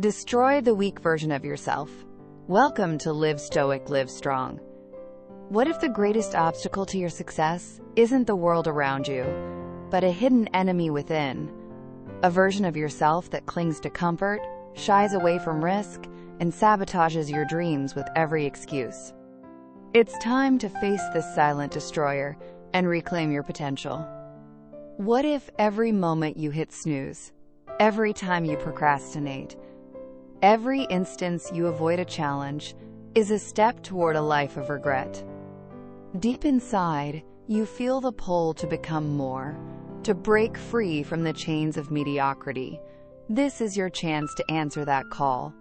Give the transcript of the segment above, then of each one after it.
Destroy the weak version of yourself. Welcome to Live Stoic, Live Strong. What if the greatest obstacle to your success isn't the world around you, but a hidden enemy within? A version of yourself that clings to comfort, shies away from risk, and sabotages your dreams with every excuse. It's time to face this silent destroyer and reclaim your potential. What if every moment you hit snooze, every time you procrastinate, every instance you avoid a challenge is a step toward a life of regret? Deep inside, you feel the pull to become more, to break free from the chains of mediocrity. This is your chance to answer that call.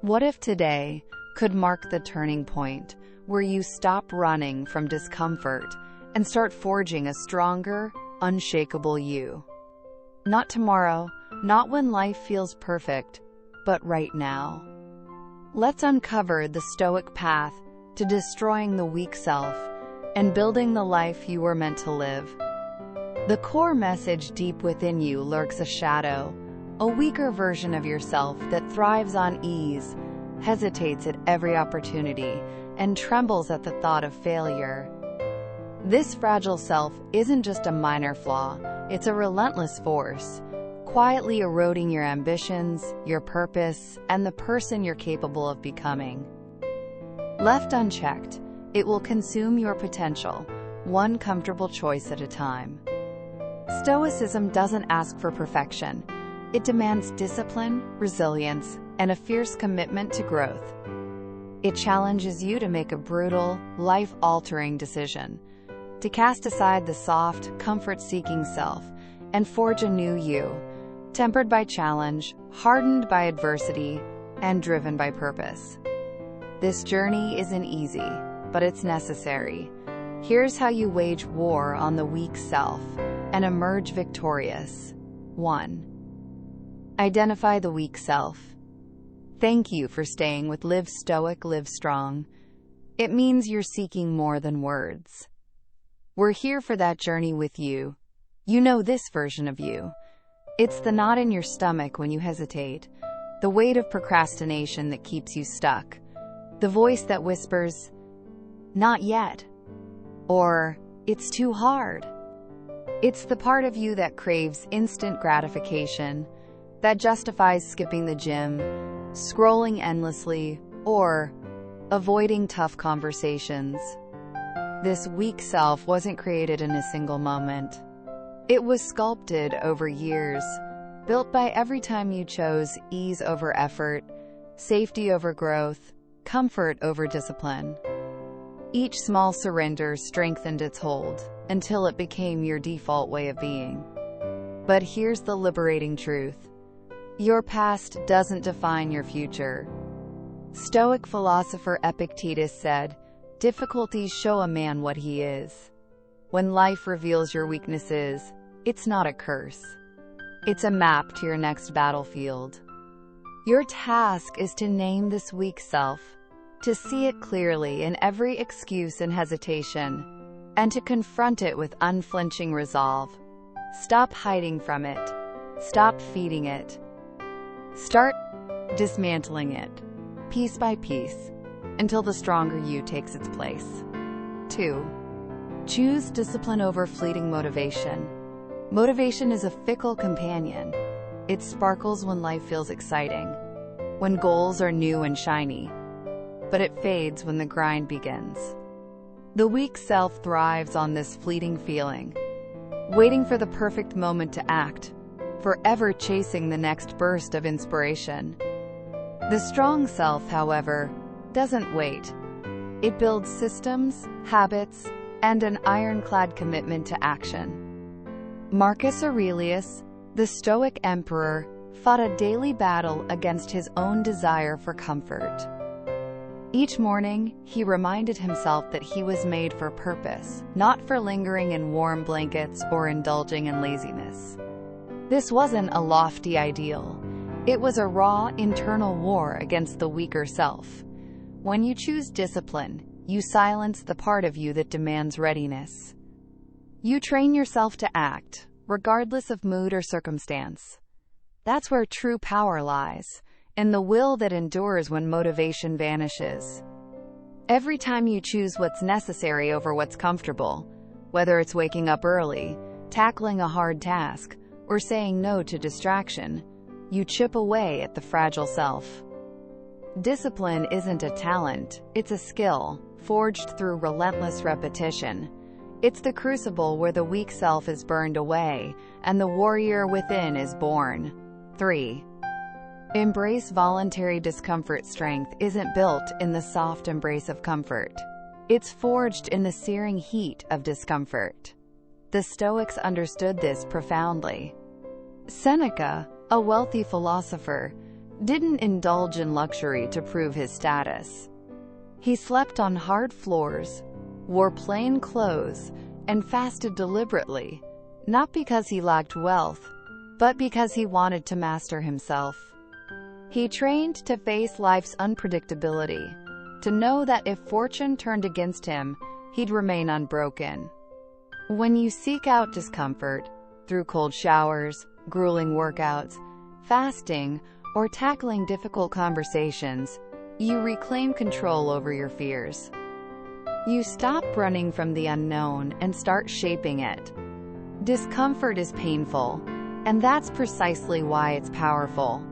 What if today could mark the turning point where you stop running from discomfort and start forging a stronger, unshakable you? Not tomorrow, not when life feels perfect, but right now. Let's uncover the Stoic path to destroying the weak self and building the life you were meant to live. The core message deep within you lurks a shadow, a weaker version of yourself that thrives on ease, hesitates at every opportunity, and trembles at the thought of failure. This fragile self isn't just a minor flaw, it's a relentless force, quietly eroding your ambitions, your purpose, and the person you're capable of becoming. Left unchecked, it will consume your potential, one comfortable choice at a time. Stoicism doesn't ask for perfection. It demands discipline, resilience, and a fierce commitment to growth. It challenges you to make a brutal, life-altering decision, to cast aside the soft, comfort-seeking self and forge a new you, tempered by challenge, hardened by adversity, and driven by purpose. This journey isn't easy, but it's necessary. Here's how you wage war on the weak self and emerge victorious. 1. Identify the weak self. Thank you for staying with Live Stoic, Live Strong. It means you're seeking more than words. We're here for that journey with you. You know this version of you. It's the knot in your stomach when you hesitate, the weight of procrastination that keeps you stuck, the voice that whispers, "Not yet," or "It's too hard." It's the part of you that craves instant gratification, that justifies skipping the gym, scrolling endlessly, or avoiding tough conversations. This weak self wasn't created in a single moment. It was sculpted over years, built by every time you chose ease over effort, safety over growth, comfort over discipline. Each small surrender strengthened its hold until it became your default way of being. But here's the liberating truth. Your past doesn't define your future. Stoic philosopher Epictetus said, "Difficulties show a man what he is." When life reveals your weaknesses, it's not a curse. It's a map to your next battlefield. Your task is to name this weak self, to see it clearly in every excuse and hesitation, and to confront it with unflinching resolve. Stop hiding from it. Stop feeding it. Start dismantling it, piece by piece, until the stronger you takes its place. 2. Choose discipline over fleeting motivation. Motivation is a fickle companion. It sparkles when life feels exciting, when goals are new and shiny, but it fades when the grind begins. The weak self thrives on this fleeting feeling, waiting for the perfect moment to act, forever chasing the next burst of inspiration. The strong self, however, doesn't wait. It builds systems, habits, and an ironclad commitment to action. Marcus Aurelius, the Stoic emperor, fought a daily battle against his own desire for comfort. Each morning, he reminded himself that he was made for purpose, not for lingering in warm blankets or indulging in laziness. This wasn't a lofty ideal. It was a raw, internal war against the weaker self. When you choose discipline, you silence the part of you that demands readiness. You train yourself to act, regardless of mood or circumstance. That's where true power lies, and the will that endures when motivation vanishes. Every time you choose what's necessary over what's comfortable, whether it's waking up early, tackling a hard task, or saying no to distraction, you chip away at the fragile self. Discipline isn't a talent, it's a skill, forged through relentless repetition. It's the crucible where the weak self is burned away, and the warrior within is born. 3. Embrace voluntary discomfort. Strength isn't built in the soft embrace of comfort. It's forged in the searing heat of discomfort. The Stoics understood this profoundly. Seneca, a wealthy philosopher, didn't indulge in luxury to prove his status. He slept on hard floors, wore plain clothes, and fasted deliberately, not because he lacked wealth, but because he wanted to master himself. He trained to face life's unpredictability, to know that if fortune turned against him, he'd remain unbroken. When you seek out discomfort, through cold showers, grueling workouts, fasting, or tackling difficult conversations, you reclaim control over your fears. You stop running from the unknown and start shaping it. Discomfort is painful, and that's precisely why it's powerful.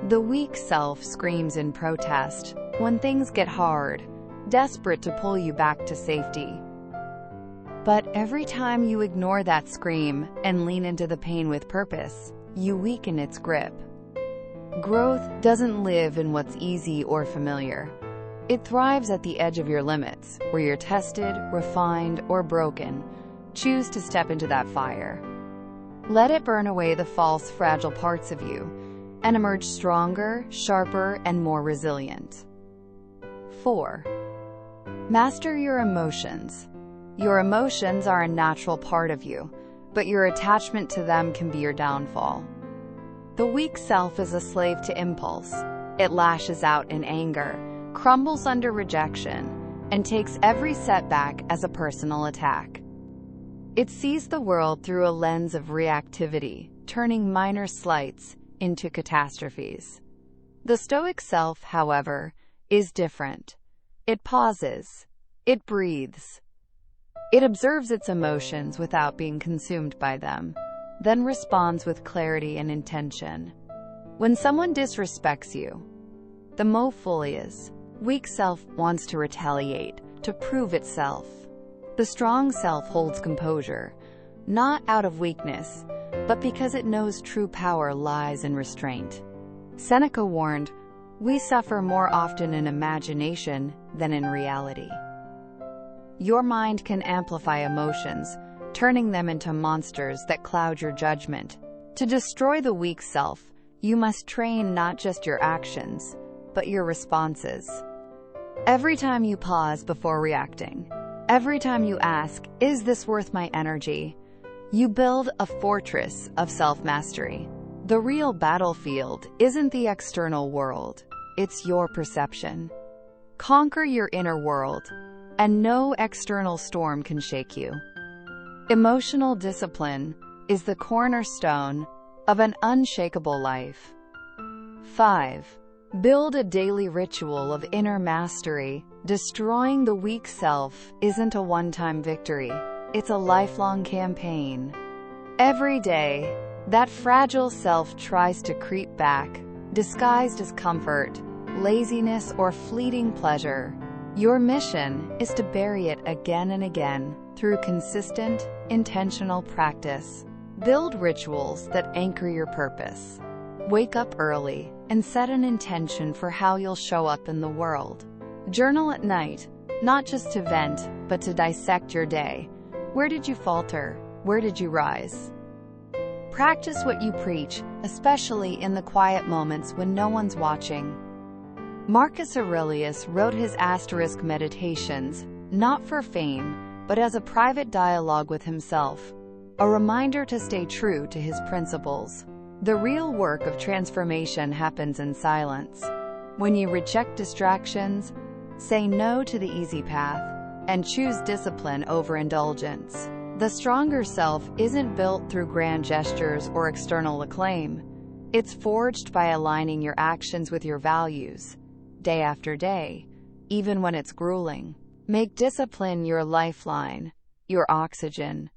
The weak self screams in protest when things get hard, desperate to pull you back to safety. But every time you ignore that scream and lean into the pain with purpose, you weaken its grip. Growth doesn't live in what's easy or familiar. It thrives at the edge of your limits, where you're tested, refined, or broken. Choose to step into that fire. Let it burn away the false, fragile parts of you, and emerge stronger, sharper, and more resilient. 4. Master your emotions. Your emotions are a natural part of you, but your attachment to them can be your downfall. The weak self is a slave to impulse. It lashes out in anger, crumbles under rejection, and takes every setback as a personal attack. It sees the world through a lens of reactivity, turning minor slights into catastrophes. The Stoic self, however, is different. It pauses. It breathes. It observes its emotions without being consumed by them, then responds with clarity and intention. When someone disrespects you, the Mophileus, weak self wants to retaliate, to prove itself. The strong self holds composure, not out of weakness, but because it knows true power lies in restraint. Seneca warned, "We suffer more often in imagination than in reality." Your mind can amplify emotions, turning them into monsters that cloud your judgment. To destroy the weak self, you must train not just your actions, but your responses. Every time you pause before reacting, every time you ask, "Is this worth my energy?" you build a fortress of self-mastery. The real battlefield isn't the external world, it's your perception. Conquer your inner world, and no external storm can shake you. Emotional discipline is the cornerstone of an unshakable life. 5. Build a daily ritual of inner mastery. Destroying the weak self isn't a one-time victory. It's a lifelong campaign. Every day, that fragile self tries to creep back, disguised as comfort, laziness, or fleeting pleasure. Your mission is to bury it again and again through consistent, intentional practice. Build rituals that anchor your purpose. Wake up early and set an intention for how you'll show up in the world. Journal at night, not just to vent, but to dissect your day. Where did you falter? Where did you rise? Practice what you preach, especially in the quiet moments when no one's watching. Marcus Aurelius wrote his asterisk meditations, not for fame, but as a private dialogue with himself, a reminder to stay true to his principles. The real work of transformation happens in silence. When you reject distractions, say no to the easy path, and choose discipline over indulgence. The stronger self isn't built through grand gestures or external acclaim. It's forged by aligning your actions with your values, day after day, even when it's grueling. Make discipline your lifeline, your oxygen.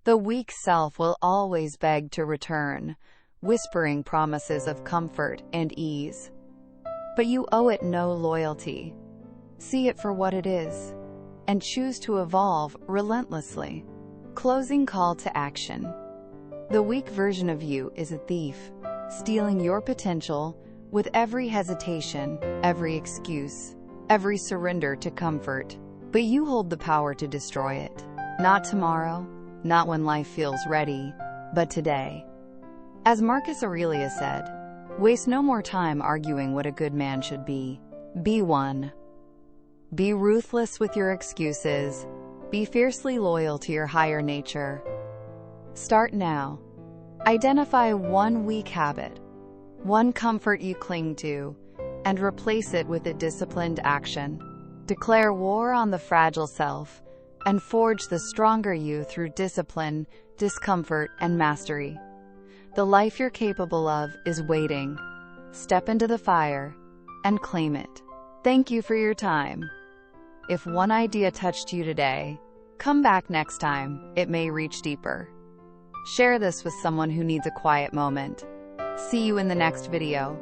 The weak self will always beg to return, whispering promises of comfort and ease. But you owe it no loyalty. See it for what it is, and choose to evolve relentlessly. Closing call to action. The weak version of you is a thief, stealing your potential with every hesitation, every excuse, every surrender to comfort. But you hold the power to destroy it. Not tomorrow, not when life feels ready, but today. As Marcus Aurelius said, waste no more time arguing what a good man should be. Be one. Be ruthless with your excuses. Be fiercely loyal to your higher nature. Start now. Identify one weak habit, one comfort you cling to, and replace it with a disciplined action. Declare war on the fragile self and forge the stronger you through discipline, discomfort, and mastery. The life you're capable of is waiting. Step into the fire and claim it. Thank you for your time. If one idea touched you today, come back next time. It may reach deeper. Share this with someone who needs a quiet moment. See you in the next video.